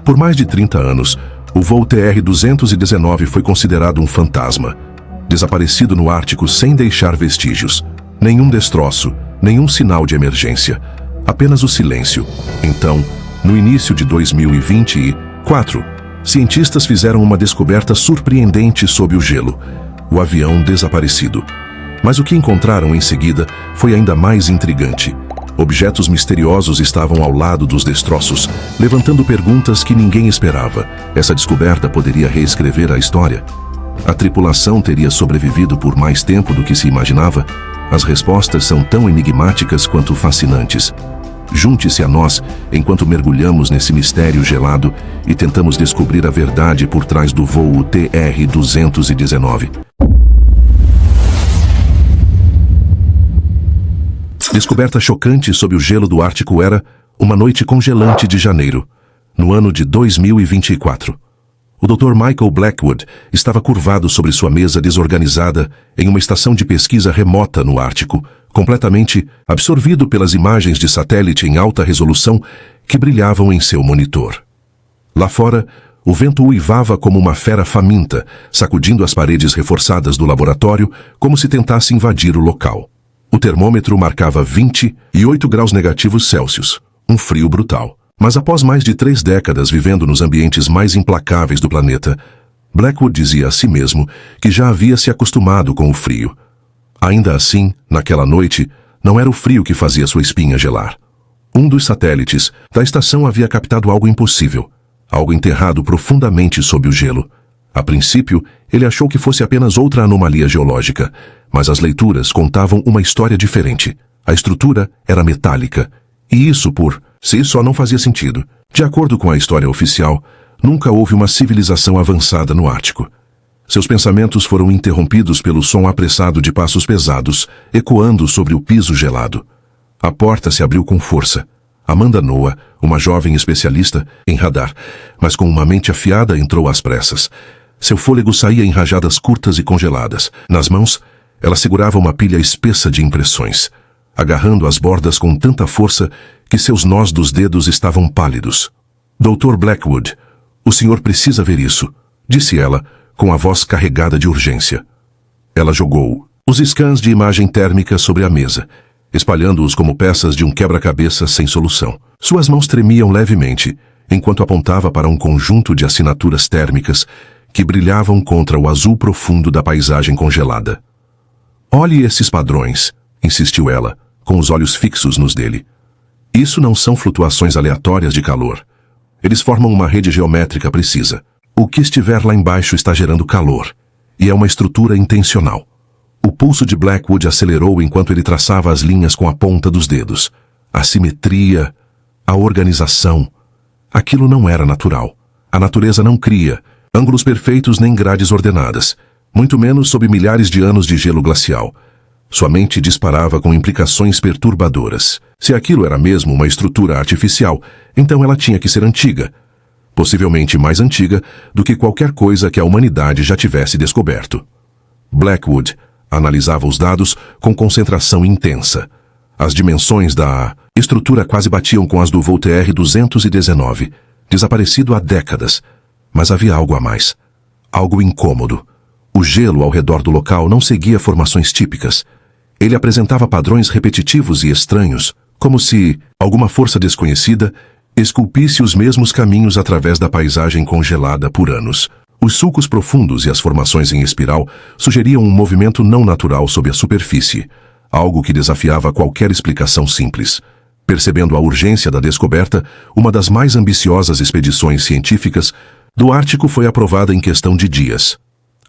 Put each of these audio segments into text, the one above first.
Por mais de 30 anos, o voo TR-219 foi considerado um fantasma, desaparecido no Ártico sem deixar vestígios. Nenhum destroço, nenhum sinal de emergência, apenas o silêncio. Então, no início de 2024, cientistas fizeram uma descoberta surpreendente sob o gelo: o avião desaparecido. Mas o que encontraram em seguida foi ainda mais intrigante. Objetos misteriosos estavam ao lado dos destroços, levantando perguntas que ninguém esperava. Essa descoberta poderia reescrever a história? A tripulação teria sobrevivido por mais tempo do que se imaginava? As respostas são tão enigmáticas quanto fascinantes. Junte-se a nós enquanto mergulhamos nesse mistério gelado e tentamos descobrir a verdade por trás do voo TR-219. Descoberta chocante sob o gelo do Ártico era uma noite congelante de janeiro, no ano de 2024. O Dr. Michael Blackwood estava curvado sobre sua mesa desorganizada em uma estação de pesquisa remota no Ártico, completamente absorvido pelas imagens de satélite em alta resolução que brilhavam em seu monitor. Lá fora, o vento uivava como uma fera faminta, sacudindo as paredes reforçadas do laboratório como se tentasse invadir o local. O termômetro marcava 28 graus negativos Celsius, um frio brutal. Mas após mais de 3 décadas vivendo nos ambientes mais implacáveis do planeta, Blackwood dizia a si mesmo que já havia se acostumado com o frio. Ainda assim, naquela noite, não era o frio que fazia sua espinha gelar. Um dos satélites da estação havia captado algo impossível, algo enterrado profundamente sob o gelo. A princípio, ele achou que fosse apenas outra anomalia geológica, mas as leituras contavam uma história diferente. A estrutura era metálica, e isso por si só não fazia sentido. De acordo com a história oficial, nunca houve uma civilização avançada no Ártico. Seus pensamentos foram interrompidos pelo som apressado de passos pesados, ecoando sobre o piso gelado. A porta se abriu com força. Amanda Noah, uma jovem especialista em radar, mas com uma mente afiada, entrou às pressas. Seu fôlego saía em rajadas curtas e congeladas. Nas mãos, ela segurava uma pilha espessa de impressões, agarrando as bordas com tanta força que seus nós dos dedos estavam pálidos. Dr. Blackwood, o senhor precisa ver isso, disse ela, com a voz carregada de urgência. Ela jogou os scans de imagem térmica sobre a mesa, espalhando-os como peças de um quebra-cabeça sem solução. Suas mãos tremiam levemente, enquanto apontava para um conjunto de assinaturas térmicas que brilhavam contra o azul profundo da paisagem congelada. Olhe esses padrões, insistiu ela, com os olhos fixos nos dele. Isso não são flutuações aleatórias de calor. Eles formam uma rede geométrica precisa. O que estiver lá embaixo está gerando calor, e é uma estrutura intencional. O pulso de Blackwood acelerou enquanto ele traçava as linhas com a ponta dos dedos. A simetria, a organização. Aquilo não era natural. A natureza não cria ângulos perfeitos nem grades ordenadas, muito menos sob milhares de anos de gelo glacial. Sua mente disparava com implicações perturbadoras. Se aquilo era mesmo uma estrutura artificial, então ela tinha que ser antiga. Possivelmente mais antiga do que qualquer coisa que a humanidade já tivesse descoberto. Blackwood analisava os dados com concentração intensa. As dimensões da estrutura quase batiam com as do voo TR-219, desaparecido há décadas. Mas havia algo a mais. Algo incômodo. O gelo ao redor do local não seguia formações típicas. Ele apresentava padrões repetitivos e estranhos, como se alguma força desconhecida esculpisse os mesmos caminhos através da paisagem congelada por anos. Os sulcos profundos e as formações em espiral sugeriam um movimento não natural sob a superfície, algo que desafiava qualquer explicação simples. Percebendo a urgência da descoberta, uma das mais ambiciosas expedições científicas do Ártico foi aprovada em questão de dias.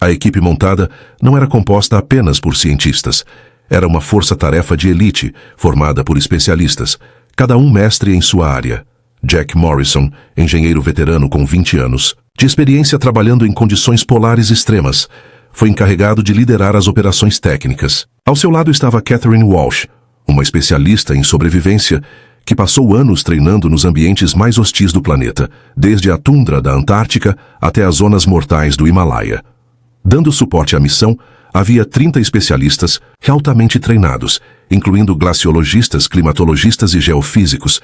A equipe montada não era composta apenas por cientistas. Era uma força-tarefa de elite, formada por especialistas, cada um mestre em sua área. Jack Morrison, engenheiro veterano com 20 anos, de experiência trabalhando em condições polares extremas, foi encarregado de liderar as operações técnicas. Ao seu lado estava Catherine Walsh, uma especialista em sobrevivência que passou anos treinando nos ambientes mais hostis do planeta, desde a tundra da Antártica até as zonas mortais do Himalaia. Dando suporte à missão, havia 30 especialistas altamente treinados, incluindo glaciologistas, climatologistas e geofísicos,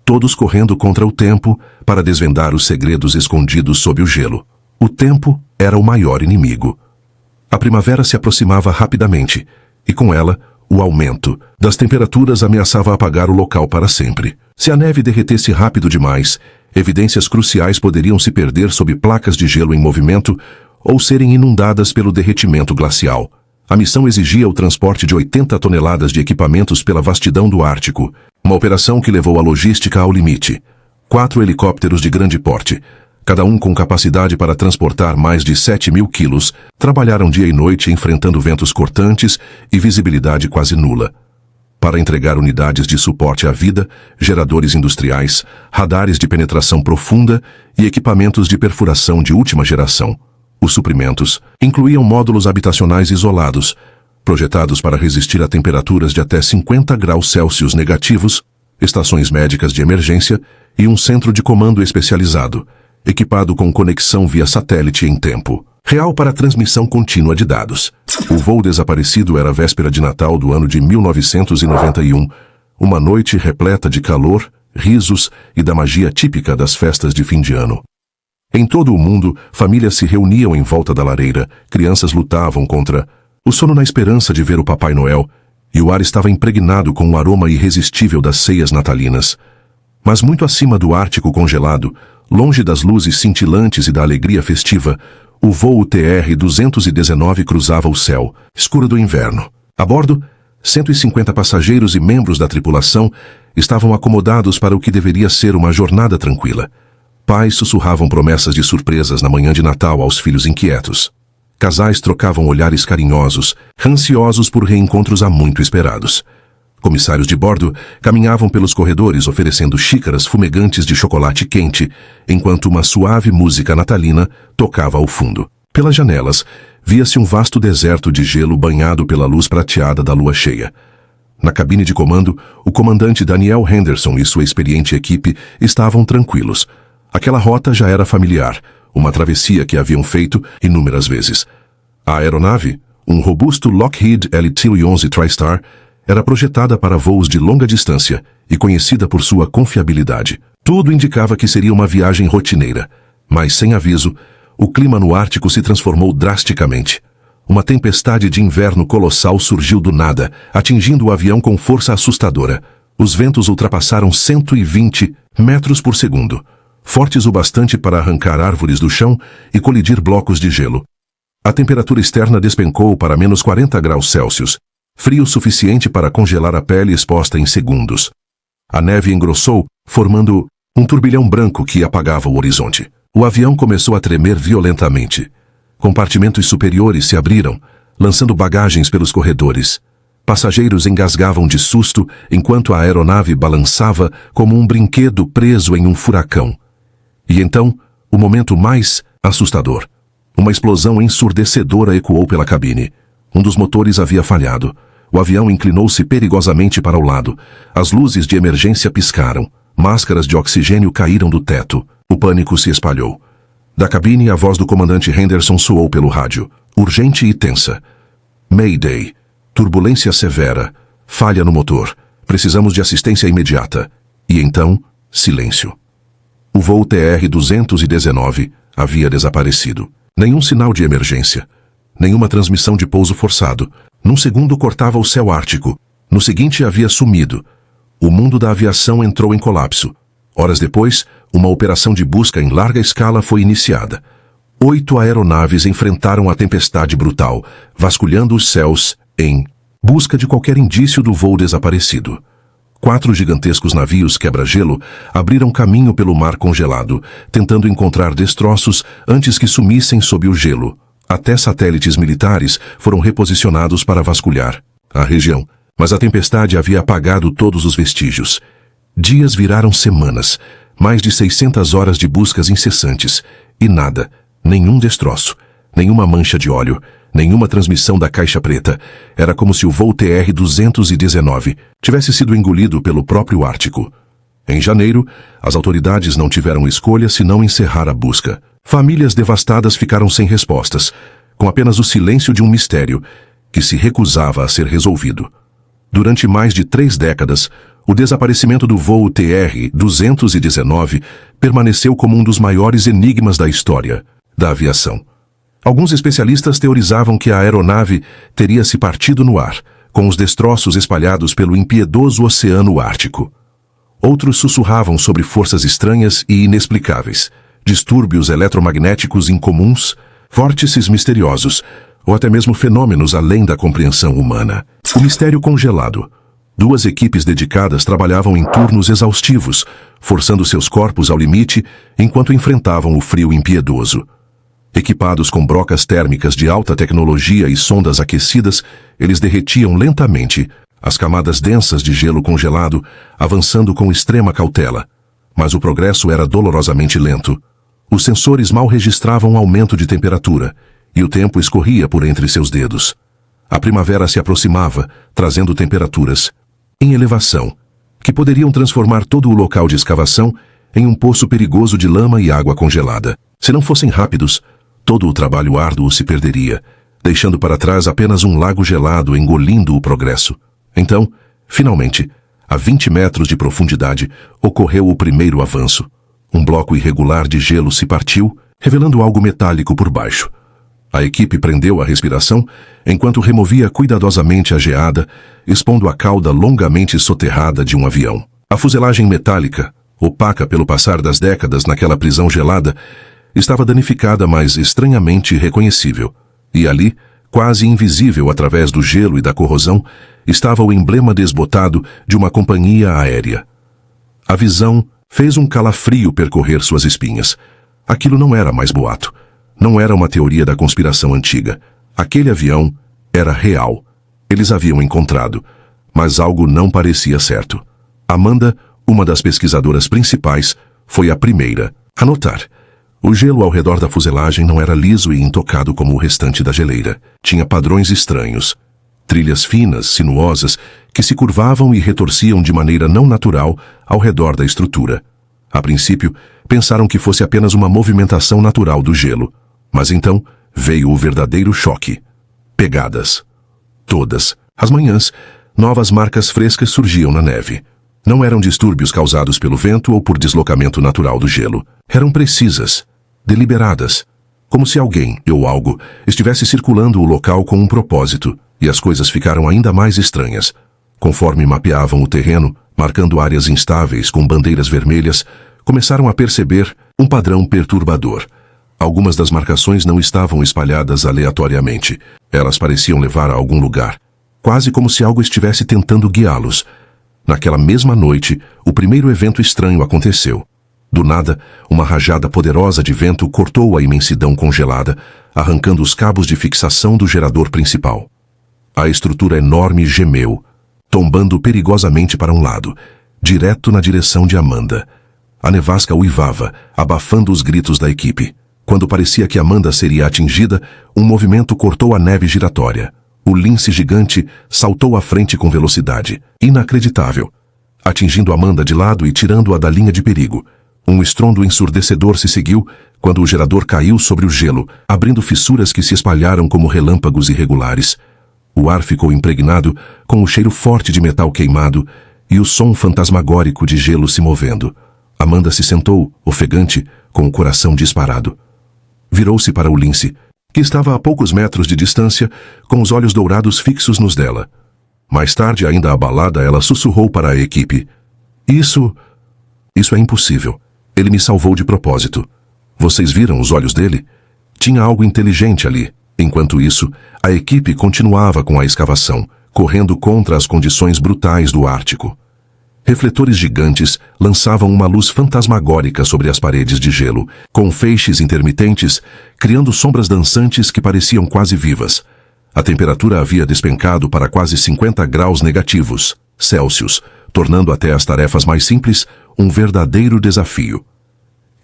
todos correndo contra o tempo para desvendar os segredos escondidos sob o gelo. O tempo era o maior inimigo. A primavera se aproximava rapidamente, e com ela, o aumento das temperaturas ameaçava apagar o local para sempre. Se a neve derretesse rápido demais, evidências cruciais poderiam se perder sob placas de gelo em movimento ou serem inundadas pelo derretimento glacial. A missão exigia o transporte de 80 toneladas de equipamentos pela vastidão do Ártico, uma operação que levou a logística ao limite. 4 helicópteros de grande porte, cada um com capacidade para transportar mais de 7.000 quilos, trabalharam dia e noite enfrentando ventos cortantes e visibilidade quase nula. Para entregar unidades de suporte à vida, geradores industriais, radares de penetração profunda e equipamentos de perfuração de última geração. Os suprimentos incluíam módulos habitacionais isolados, projetados para resistir a temperaturas de até 50 graus Celsius negativos, estações médicas de emergência e um centro de comando especializado, equipado com conexão via satélite em tempo real para transmissão contínua de dados. O voo desaparecido era a véspera de Natal do ano de 1991, uma noite repleta de calor, risos e da magia típica das festas de fim de ano. Em todo o mundo, famílias se reuniam em volta da lareira, crianças lutavam contra o sono na esperança de ver o Papai Noel, e o ar estava impregnado com o aroma irresistível das ceias natalinas. Mas muito acima do Ártico congelado, longe das luzes cintilantes e da alegria festiva, o voo TR-219 cruzava o céu, escuro do inverno. A bordo, 150 passageiros e membros da tripulação estavam acomodados para o que deveria ser uma jornada tranquila. Pais sussurravam promessas de surpresas na manhã de Natal aos filhos inquietos. Casais trocavam olhares carinhosos, ansiosos por reencontros há muito esperados. Comissários de bordo caminhavam pelos corredores oferecendo xícaras fumegantes de chocolate quente, enquanto uma suave música natalina tocava ao fundo. Pelas janelas, via-se um vasto deserto de gelo banhado pela luz prateada da lua cheia. Na cabine de comando, o comandante Daniel Henderson e sua experiente equipe estavam tranquilos. Aquela rota já era familiar, uma travessia que haviam feito inúmeras vezes. A aeronave, um robusto Lockheed LT-11 TriStar, era projetada para voos de longa distância e conhecida por sua confiabilidade. Tudo indicava que seria uma viagem rotineira, mas sem aviso, o clima no Ártico se transformou drasticamente. Uma tempestade de inverno colossal surgiu do nada, atingindo o avião com força assustadora. Os ventos ultrapassaram 120 metros por segundo, fortes o bastante para arrancar árvores do chão e colidir blocos de gelo. A temperatura externa despencou para menos 40 graus Celsius, frio suficiente para congelar a pele exposta em segundos. A neve engrossou, formando um turbilhão branco que apagava o horizonte. O avião começou a tremer violentamente. Compartimentos superiores se abriram, lançando bagagens pelos corredores. Passageiros engasgavam de susto enquanto a aeronave balançava como um brinquedo preso em um furacão. E então, o momento mais assustador. Uma explosão ensurdecedora ecoou pela cabine. Um dos motores havia falhado. O avião inclinou-se perigosamente para o lado. As luzes de emergência piscaram. Máscaras de oxigênio caíram do teto. O pânico se espalhou. Da cabine, a voz do comandante Henderson soou pelo rádio, urgente e tensa. Mayday. Turbulência severa. Falha no motor. Precisamos de assistência imediata. E então, silêncio. O voo TR-219 havia desaparecido. Nenhum sinal de emergência. Nenhuma transmissão de pouso forçado. Num segundo cortava o céu ártico. No seguinte havia sumido. O mundo da aviação entrou em colapso. Horas depois, uma operação de busca em larga escala foi iniciada. 8 aeronaves enfrentaram a tempestade brutal, vasculhando os céus em busca de qualquer indício do voo desaparecido. 4 gigantescos navios quebra-gelo abriram caminho pelo mar congelado, tentando encontrar destroços antes que sumissem sob o gelo. Até satélites militares foram reposicionados para vasculhar a região, mas a tempestade havia apagado todos os vestígios. Dias viraram semanas, mais de 600 horas de buscas incessantes, e nada, nenhum destroço, nenhuma mancha de óleo, nenhuma transmissão da caixa preta. Era como se o voo TR-219 tivesse sido engolido pelo próprio Ártico. Em janeiro, as autoridades não tiveram escolha senão encerrar a busca. Famílias devastadas ficaram sem respostas, com apenas o silêncio de um mistério que se recusava a ser resolvido. Durante mais de 3 décadas, O desaparecimento do voo TR-219 permaneceu como um dos maiores enigmas da história da aviação. Alguns especialistas teorizavam que a aeronave teria se partido no ar, com os destroços espalhados pelo impiedoso Oceano Ártico. Outros sussurravam sobre forças estranhas e inexplicáveis, distúrbios eletromagnéticos incomuns, vórtices misteriosos, ou até mesmo fenômenos além da compreensão humana. O mistério congelado. 2 equipes dedicadas trabalhavam em turnos exaustivos, forçando seus corpos ao limite enquanto enfrentavam o frio impiedoso. Equipados com brocas térmicas de alta tecnologia e sondas aquecidas, eles derretiam lentamente as camadas densas de gelo congelado, avançando com extrema cautela. Mas o progresso era dolorosamente lento. Os sensores mal registravam aumento de temperatura, e o tempo escorria por entre seus dedos. A primavera se aproximava, trazendo temperaturas em elevação, que poderiam transformar todo o local de escavação em um poço perigoso de lama e água congelada. Se não fossem rápidos, todo o trabalho árduo se perderia, deixando para trás apenas um lago gelado engolindo o progresso. Então, finalmente, a 20 metros de profundidade, ocorreu o primeiro avanço. Um bloco irregular de gelo se partiu, revelando algo metálico por baixo. A equipe prendeu a respiração enquanto removia cuidadosamente a geada, expondo a cauda longamente soterrada de um avião. A fuselagem metálica, opaca pelo passar das décadas naquela prisão gelada, estava danificada, mas estranhamente reconhecível. E ali, quase invisível através do gelo e da corrosão, estava o emblema desbotado de uma companhia aérea. A visão fez um calafrio percorrer suas espinhas. Aquilo não era mais boato. Não era uma teoria da conspiração antiga. Aquele avião era real. Eles haviam encontrado, mas algo não parecia certo. Amanda, uma das pesquisadoras principais, foi a primeira a notar. O gelo ao redor da fuselagem não era liso e intocado como o restante da geleira. Tinha padrões estranhos. Trilhas finas, sinuosas, que se curvavam e retorciam de maneira não natural ao redor da estrutura. A princípio, pensaram que fosse apenas uma movimentação natural do gelo. Mas então veio o verdadeiro choque. Pegadas. Todas as manhãs, novas marcas frescas surgiam na neve. Não eram distúrbios causados pelo vento ou por deslocamento natural do gelo. Eram precisas, deliberadas, como se alguém ou algo estivesse circulando o local com um propósito, e as coisas ficaram ainda mais estranhas. Conforme mapeavam o terreno, marcando áreas instáveis com bandeiras vermelhas, começaram a perceber um padrão perturbador. Algumas das marcações não estavam espalhadas aleatoriamente. Elas pareciam levar a algum lugar, quase como se algo estivesse tentando guiá-los. Naquela mesma noite, o primeiro evento estranho aconteceu. Do nada, uma rajada poderosa de vento cortou a imensidão congelada, arrancando os cabos de fixação do gerador principal. A estrutura enorme gemeu, tombando perigosamente para um lado, direto na direção de Amanda. A nevasca uivava, abafando os gritos da equipe. Quando parecia que Amanda seria atingida, um movimento cortou a neve giratória. O lince gigante saltou à frente com velocidade, inacreditável, atingindo Amanda de lado e tirando-a da linha de perigo. Um estrondo ensurdecedor se seguiu quando o gerador caiu sobre o gelo, abrindo fissuras que se espalharam como relâmpagos irregulares. O ar ficou impregnado com o cheiro forte de metal queimado e o som fantasmagórico de gelo se movendo. Amanda se sentou, ofegante, com o coração disparado. Virou-se para o lince, que estava a poucos metros de distância, com os olhos dourados fixos nos dela. Mais tarde, ainda abalada, ela sussurrou para a equipe. Isso é impossível. Ele me salvou de propósito. Vocês viram os olhos dele? Tinha algo inteligente ali. Enquanto isso, a equipe continuava com a escavação, correndo contra as condições brutais do Ártico. Refletores gigantes lançavam uma luz fantasmagórica sobre as paredes de gelo, com feixes intermitentes, criando sombras dançantes que pareciam quase vivas. A temperatura havia despencado para quase 50 graus negativos Celsius, tornando até as tarefas mais simples um verdadeiro desafio.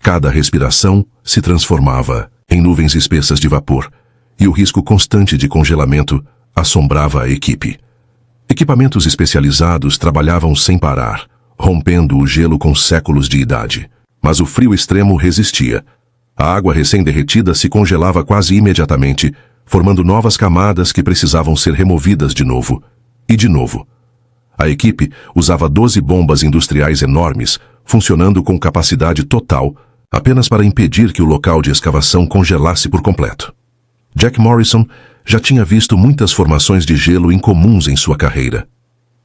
Cada respiração se transformava em nuvens espessas de vapor, e o risco constante de congelamento assombrava a equipe. Equipamentos especializados trabalhavam sem parar, rompendo o gelo com séculos de idade. Mas o frio extremo resistia. A água recém-derretida se congelava quase imediatamente, formando novas camadas que precisavam ser removidas de novo. E de novo. A equipe usava 12 bombas industriais enormes, funcionando com capacidade total, apenas para impedir que o local de escavação congelasse por completo. Jack Morrison já tinha visto muitas formações de gelo incomuns em sua carreira,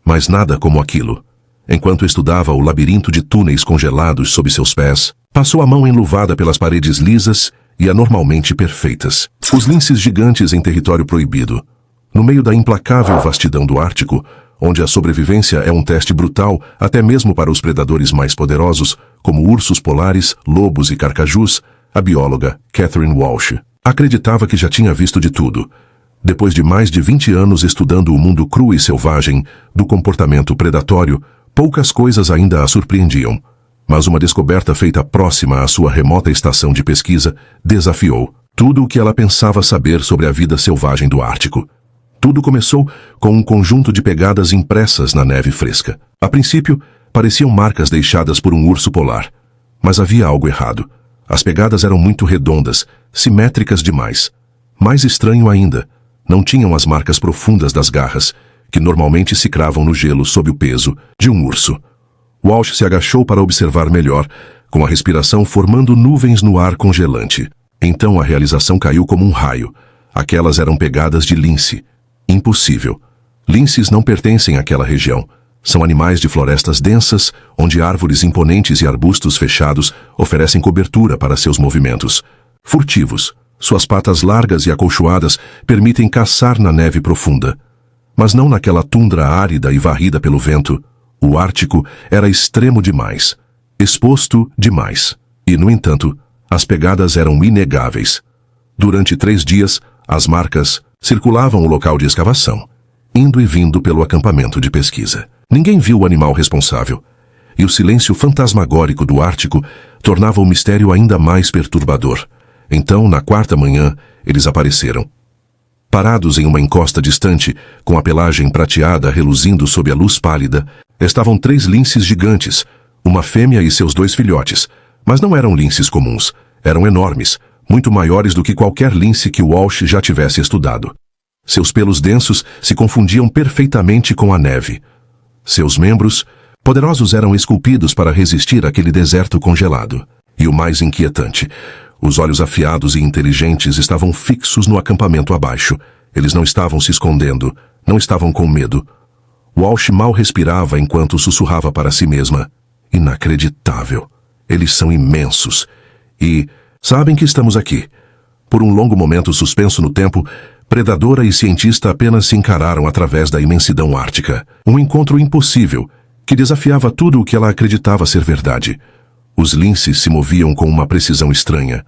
mas nada como aquilo. Enquanto estudava o labirinto de túneis congelados sob seus pés, passou a mão enluvada pelas paredes lisas e anormalmente perfeitas. Os linces gigantes em território proibido. No meio da implacável vastidão do Ártico, onde a sobrevivência é um teste brutal até mesmo para os predadores mais poderosos, como ursos polares, lobos e carcajus, a bióloga Catherine Walsh acreditava que já tinha visto de tudo. Depois de mais de 20 anos estudando o mundo cru e selvagem do comportamento predatório, poucas coisas ainda a surpreendiam. Mas uma descoberta feita próxima à sua remota estação de pesquisa desafiou tudo o que ela pensava saber sobre a vida selvagem do Ártico. Tudo começou com um conjunto de pegadas impressas na neve fresca. A princípio, pareciam marcas deixadas por um urso polar. Mas havia algo errado. As pegadas eram muito redondas, simétricas demais. Mais estranho ainda, não tinham as marcas profundas das garras, que normalmente se cravam no gelo sob o peso de um urso. Walsh se agachou para observar melhor, com a respiração formando nuvens no ar congelante. Então a realização caiu como um raio. Aquelas eram pegadas de lince. Impossível. Linces não pertencem àquela região. São animais de florestas densas, onde árvores imponentes e arbustos fechados oferecem cobertura para seus movimentos. Furtivos, suas patas largas e acolchoadas permitem caçar na neve profunda. Mas não naquela tundra árida e varrida pelo vento. O Ártico era extremo demais, exposto demais. E, no entanto, as pegadas eram inegáveis. Durante 3 dias, as marcas circulavam o local de escavação, indo e vindo pelo acampamento de pesquisa. Ninguém viu o animal responsável, e o silêncio fantasmagórico do Ártico tornava o mistério ainda mais perturbador. Então, na 4ª manhã, eles apareceram. Parados em uma encosta distante, com a pelagem prateada reluzindo sob a luz pálida, estavam 3 linces gigantes, uma fêmea e seus 2 filhotes. Mas não eram linces comuns, eram enormes, muito maiores do que qualquer lince que Walsh já tivesse estudado. Seus pelos densos se confundiam perfeitamente com a neve. Seus membros, poderosos, eram esculpidos para resistir àquele deserto congelado. E o mais inquietante, os olhos afiados e inteligentes estavam fixos no acampamento abaixo. Eles não estavam se escondendo, não estavam com medo. Walsh mal respirava enquanto sussurrava para si mesma. Inacreditável. Eles são imensos. E sabem que estamos aqui. Por um longo momento suspenso no tempo, predadora e cientista apenas se encararam através da imensidão ártica. Um encontro impossível, que desafiava tudo o que ela acreditava ser verdade. Os linces se moviam com uma precisão estranha.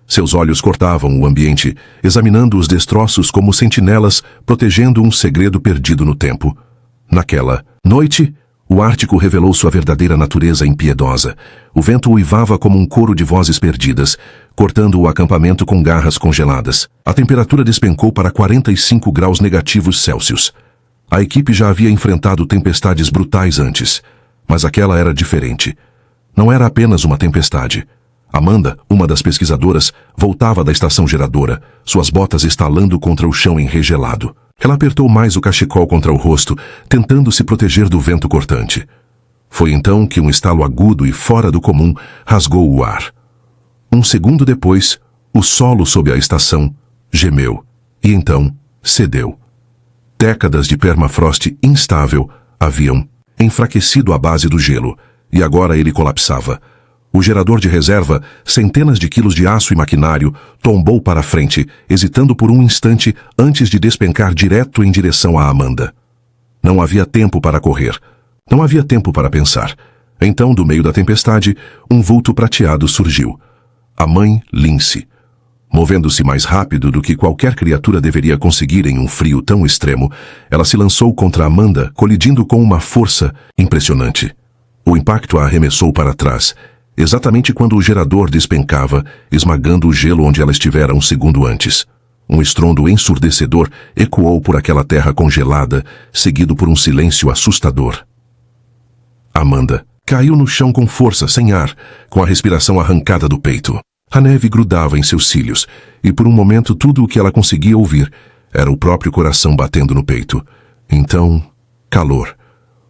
Seus olhos cortavam o ambiente, examinando os destroços como sentinelas protegendo um segredo perdido no tempo. Naquela noite, o Ártico revelou sua verdadeira natureza impiedosa. O vento uivava como um coro de vozes perdidas, cortando o acampamento com garras congeladas. A temperatura despencou para 45 graus negativos Celsius. A equipe já havia enfrentado tempestades brutais antes, mas aquela era diferente. Não era apenas uma tempestade. Amanda, uma das pesquisadoras, voltava da estação geradora, suas botas estalando contra o chão enregelado. Ela apertou mais o cachecol contra o rosto, tentando se proteger do vento cortante. Foi então que um estalo agudo e fora do comum rasgou o ar. Um segundo depois, o solo sob a estação gemeu e então cedeu. Décadas de permafrost instável haviam enfraquecido a base do gelo, e agora ele colapsava. O gerador de reserva, centenas de quilos de aço e maquinário, tombou para a frente, hesitando por um instante antes de despencar direto em direção a Amanda. Não havia tempo para correr. Não havia tempo para pensar. Então, do meio da tempestade, um vulto prateado surgiu. A mãe Lince. Movendo-se mais rápido do que qualquer criatura deveria conseguir em um frio tão extremo, ela se lançou contra Amanda, colidindo com uma força impressionante. O impacto a arremessou para trás, exatamente quando o gerador despencava, esmagando o gelo onde ela estivera um segundo antes. Um estrondo ensurdecedor ecoou por aquela terra congelada, seguido por um silêncio assustador. Amanda caiu no chão com força, sem ar, com a respiração arrancada do peito. A neve grudava em seus cílios, e por um momento tudo o que ela conseguia ouvir era o próprio coração batendo no peito. Então, calor.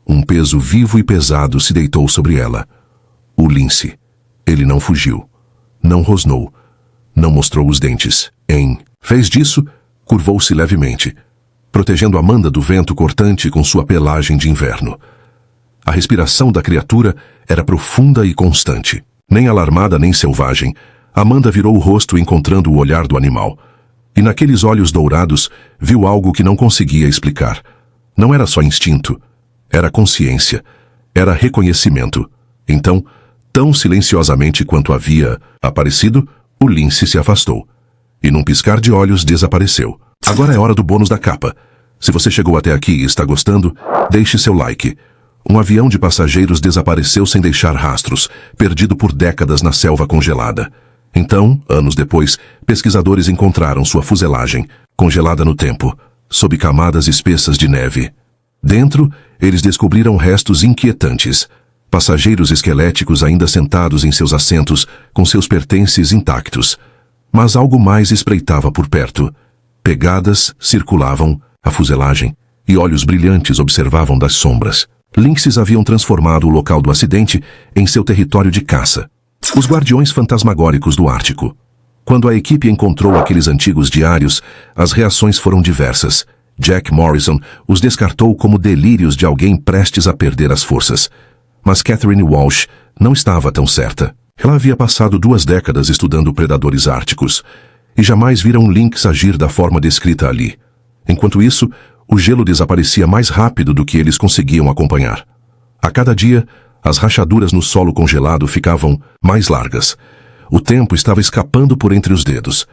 Um peso vivo e pesado se deitou sobre ela. O lince. Ele não fugiu. Não rosnou. Não mostrou os dentes. Em vez disso, curvou-se levemente, protegendo Amanda do vento cortante com sua pelagem de inverno. A respiração da criatura era profunda e constante. Nem alarmada nem selvagem, Amanda virou o rosto encontrando o olhar do animal. E naqueles olhos dourados, viu algo que não conseguia explicar. Não era só instinto. Era consciência. Era reconhecimento. Então, tão silenciosamente quanto havia aparecido, o lince se afastou. E num piscar de olhos desapareceu. Agora é hora do bônus da capa. Se você chegou até aqui e está gostando, deixe seu like. Um avião de passageiros desapareceu sem deixar rastros, perdido por décadas na selva congelada. Então, anos depois, pesquisadores encontraram sua fuselagem, congelada no tempo, sob camadas espessas de neve. Dentro, eles descobriram restos inquietantes. Passageiros esqueléticos ainda sentados em seus assentos, com seus pertences intactos. Mas algo mais espreitava por perto. Pegadas circulavam a fuselagem, e olhos brilhantes observavam das sombras. Lynxes haviam transformado o local do acidente em seu território de caça. Os guardiões fantasmagóricos do Ártico. Quando a equipe encontrou aqueles antigos diários, as reações foram diversas. Jack Morrison os descartou como delírios de alguém prestes a perder as forças. Mas Catherine Walsh não estava tão certa. Ela havia passado 2 décadas estudando predadores árticos e jamais vira um lynx agir da forma descrita ali. Enquanto isso, o gelo desaparecia mais rápido do que eles conseguiam acompanhar. A cada dia, as rachaduras no solo congelado ficavam mais largas. O tempo estava escapando por entre os dedos.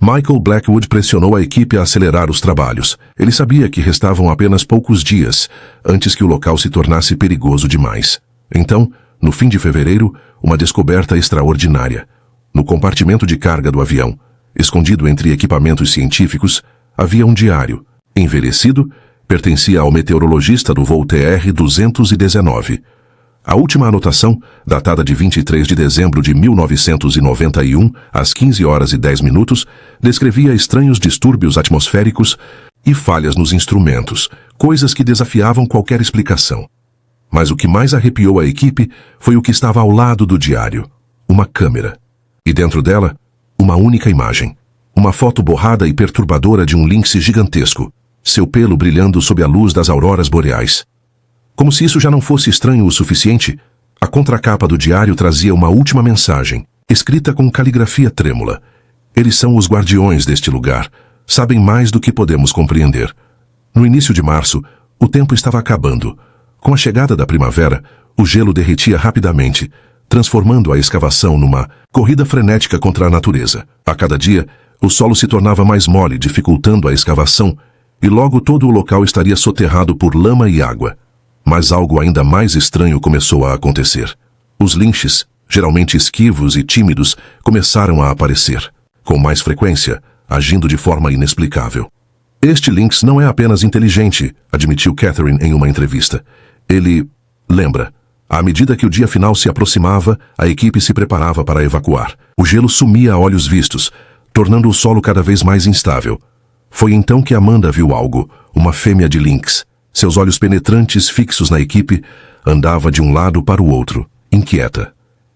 Michael Blackwood pressionou a equipe a acelerar os trabalhos. Ele sabia que restavam apenas poucos dias antes que o local se tornasse perigoso demais. Então, no fim de fevereiro, uma descoberta extraordinária. No compartimento de carga do avião, escondido entre equipamentos científicos, havia um diário. Envelhecido, pertencia ao meteorologista do voo TR-219. A última anotação, datada de 23 de dezembro de 1991, às 15h10, descrevia estranhos distúrbios atmosféricos e falhas nos instrumentos, coisas que desafiavam qualquer explicação. Mas o que mais arrepiou a equipe foi o que estava ao lado do diário, uma câmera. E dentro dela, uma única imagem. Uma foto borrada e perturbadora de um lynx gigantesco, seu pelo brilhando sob a luz das auroras boreais. Como se isso já não fosse estranho o suficiente, a contracapa do diário trazia uma última mensagem, escrita com caligrafia trêmula. Eles são os guardiões deste lugar, sabem mais do que podemos compreender. No início de março, o tempo estava acabando. Com a chegada da primavera, o gelo derretia rapidamente, transformando a escavação numa corrida frenética contra a natureza. A cada dia, o solo se tornava mais mole, dificultando a escavação, e logo todo o local estaria soterrado por lama e água. Mas algo ainda mais estranho começou a acontecer. Os lynxes, geralmente esquivos e tímidos, começaram a aparecer, com mais frequência, agindo de forma inexplicável. Este lynx não é apenas inteligente, admitiu Catherine em uma entrevista. Ele lembra. À medida que o dia final se aproximava, a equipe se preparava para evacuar. O gelo sumia a olhos vistos, tornando o solo cada vez mais instável. Foi então que Amanda viu algo, uma fêmea de lynx. Seus olhos penetrantes fixos na equipe, andava de um lado para o outro, inquieta.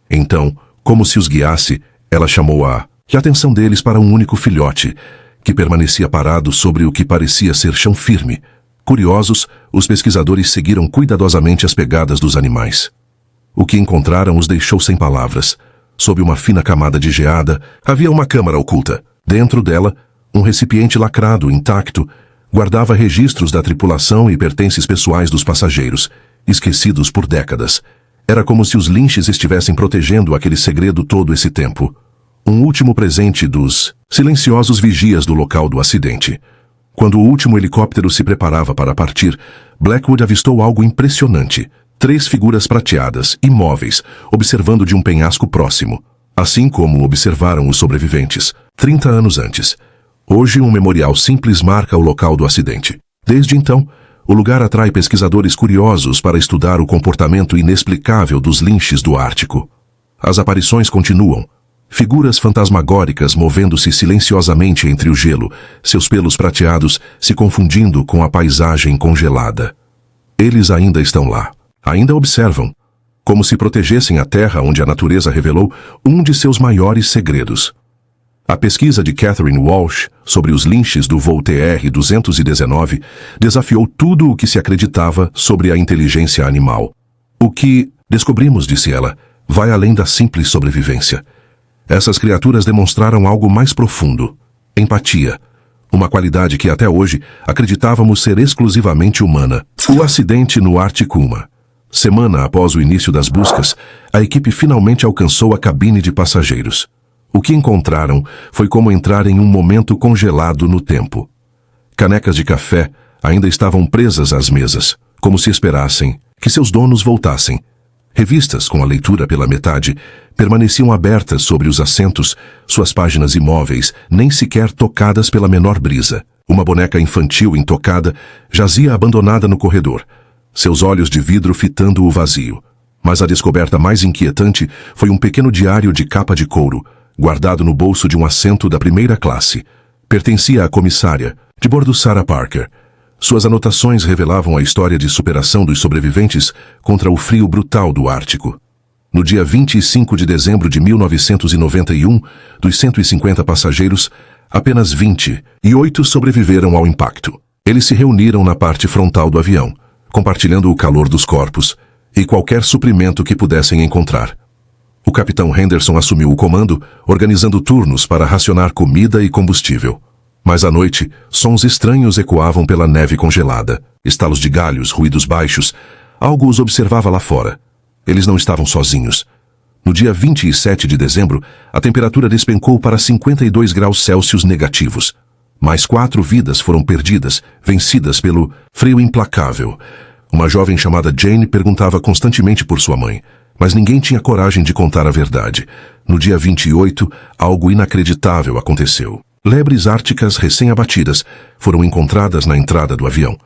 Então, como se os guiasse, ela chamou a atenção deles para um único filhote, que permanecia parado sobre o que parecia ser chão firme. Curiosos, os pesquisadores seguiram cuidadosamente as pegadas dos animais. O que encontraram os deixou sem palavras. Sob uma fina camada de geada, havia uma câmara oculta. Dentro dela, um recipiente lacrado, intacto, guardava registros da tripulação e pertences pessoais dos passageiros, esquecidos por décadas. Era como se os lynxes estivessem protegendo aquele segredo todo esse tempo. Um último presente dos silenciosos vigias do local do acidente. Quando o último helicóptero se preparava para partir, Blackwood avistou algo impressionante. 3 figuras prateadas, imóveis, observando de um penhasco próximo, assim como observaram os sobreviventes, 30 anos antes. Hoje, um memorial simples marca o local do acidente. Desde então, o lugar atrai pesquisadores curiosos para estudar o comportamento inexplicável dos lynxes do Ártico. As aparições continuam. Figuras fantasmagóricas movendo-se silenciosamente entre o gelo, seus pelos prateados se confundindo com a paisagem congelada. Eles ainda estão lá. Ainda observam. Como se protegessem a terra onde a natureza revelou um de seus maiores segredos. A pesquisa de Catherine Walsh sobre os linches do voo TR-219 desafiou tudo o que se acreditava sobre a inteligência animal. O que descobrimos, disse ela, vai além da simples sobrevivência. Essas criaturas demonstraram algo mais profundo: empatia, uma qualidade que até hoje acreditávamos ser exclusivamente humana. O acidente no Articuma. Semana após o início das buscas, a equipe finalmente alcançou a cabine de passageiros. O que encontraram foi como entrar em um momento congelado no tempo. Canecas de café ainda estavam presas às mesas, como se esperassem que seus donos voltassem. Revistas, com a leitura pela metade, permaneciam abertas sobre os assentos, suas páginas imóveis, nem sequer tocadas pela menor brisa. Uma boneca infantil intocada jazia abandonada no corredor, seus olhos de vidro fitando o vazio. Mas a descoberta mais inquietante foi um pequeno diário de capa de couro, guardado no bolso de um assento da primeira classe. Pertencia à comissária, de bordo Sarah Parker. Suas anotações revelavam a história de superação dos sobreviventes contra o frio brutal do Ártico. No dia 25 de dezembro de 1991, dos 150 passageiros, apenas 28 sobreviveram ao impacto. Eles se reuniram na parte frontal do avião, compartilhando o calor dos corpos e qualquer suprimento que pudessem encontrar. O capitão Henderson assumiu o comando, organizando turnos para racionar comida e combustível. Mas à noite, sons estranhos ecoavam pela neve congelada. Estalos de galhos, ruídos baixos. Algo os observava lá fora. Eles não estavam sozinhos. No dia 27 de dezembro, a temperatura despencou para 52 graus Celsius negativos. Mais 4 vidas foram perdidas, vencidas pelo frio implacável. Uma jovem chamada Jane perguntava constantemente por sua mãe, mas ninguém tinha coragem de contar a verdade. No dia 28, algo inacreditável aconteceu. Lebres árticas recém-abatidas foram encontradas na entrada do avião.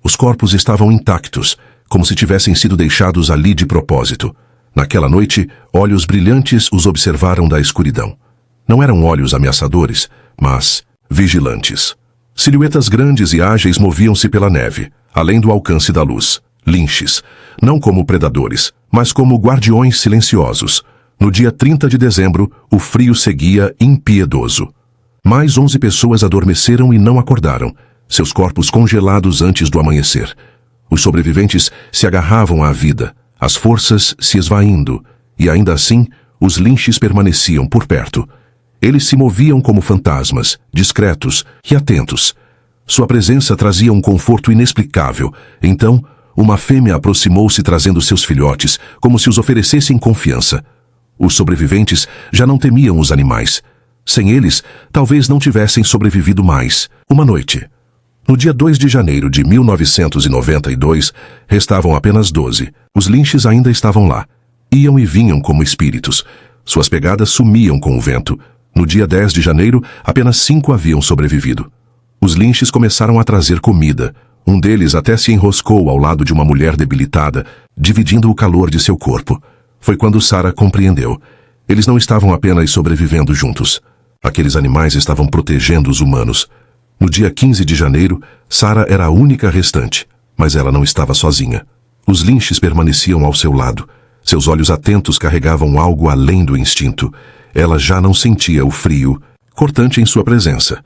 Os corpos estavam intactos, como se tivessem sido deixados ali de propósito. Naquela noite, olhos brilhantes os observaram da escuridão. Não eram olhos ameaçadores, mas vigilantes. Silhuetas grandes e ágeis moviam-se pela neve, além do alcance da luz. Linches, não como predadores, mas como guardiões silenciosos. No dia 30 de dezembro, o frio seguia impiedoso. Mais 11 pessoas adormeceram e não acordaram, seus corpos congelados antes do amanhecer. Os sobreviventes se agarravam à vida, as forças se esvaindo, e ainda assim, os linches permaneciam por perto. Eles se moviam como fantasmas, discretos e atentos. Sua presença trazia um conforto inexplicável. Então, uma fêmea aproximou-se trazendo seus filhotes, como se os oferecessem confiança. Os sobreviventes já não temiam os animais. Sem eles, talvez não tivessem sobrevivido mais. Uma noite. No dia 2 de janeiro de 1992, restavam apenas 12. Os linches ainda estavam lá. Iam e vinham como espíritos. Suas pegadas sumiam com o vento. No dia 10 de janeiro, apenas 5 haviam sobrevivido. Os linches começaram a trazer comida. Um deles até se enroscou ao lado de uma mulher debilitada, dividindo o calor de seu corpo. Foi quando Sarah compreendeu. Eles não estavam apenas sobrevivendo juntos. Aqueles animais estavam protegendo os humanos. No dia 15 de janeiro, Sarah era a única restante, mas ela não estava sozinha. Os linches permaneciam ao seu lado. Seus olhos atentos carregavam algo além do instinto. Ela já não sentia o frio, cortante em sua presença.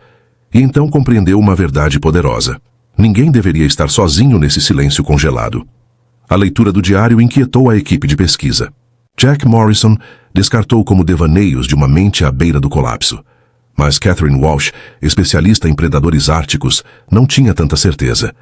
E então compreendeu uma verdade poderosa. Ninguém deveria estar sozinho nesse silêncio congelado. A leitura do diário inquietou a equipe de pesquisa. Jack Morrison descartou como devaneios de uma mente à beira do colapso. Mas Catherine Walsh, especialista em predadores árticos, não tinha tanta certeza.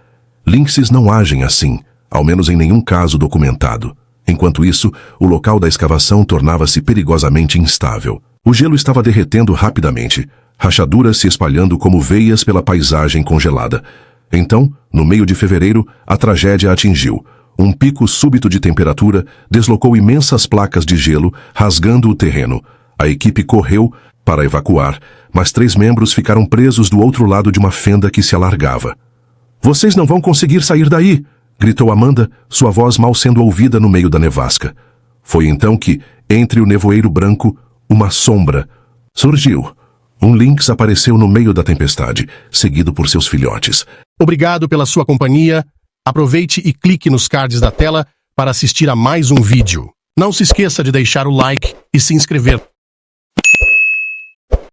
Lynxes não agem assim, ao menos em nenhum caso documentado. Enquanto isso, o local da escavação tornava-se perigosamente instável. O gelo estava derretendo rapidamente, rachaduras se espalhando como veias pela paisagem congelada. Então, no meio de fevereiro, a tragédia atingiu. Um pico súbito de temperatura deslocou imensas placas de gelo, rasgando o terreno. A equipe correu para evacuar, mas 3 membros ficaram presos do outro lado de uma fenda que se alargava. "Vocês não vão conseguir sair daí!" gritou Amanda, sua voz mal sendo ouvida no meio da nevasca. Foi então que, entre o nevoeiro branco, uma sombra surgiu. Um lynx apareceu no meio da tempestade, seguido por seus filhotes. Obrigado pela sua companhia Aproveite e clique nos cards da tela para assistir a mais um vídeo. Não se esqueça de deixar o like e se inscrever.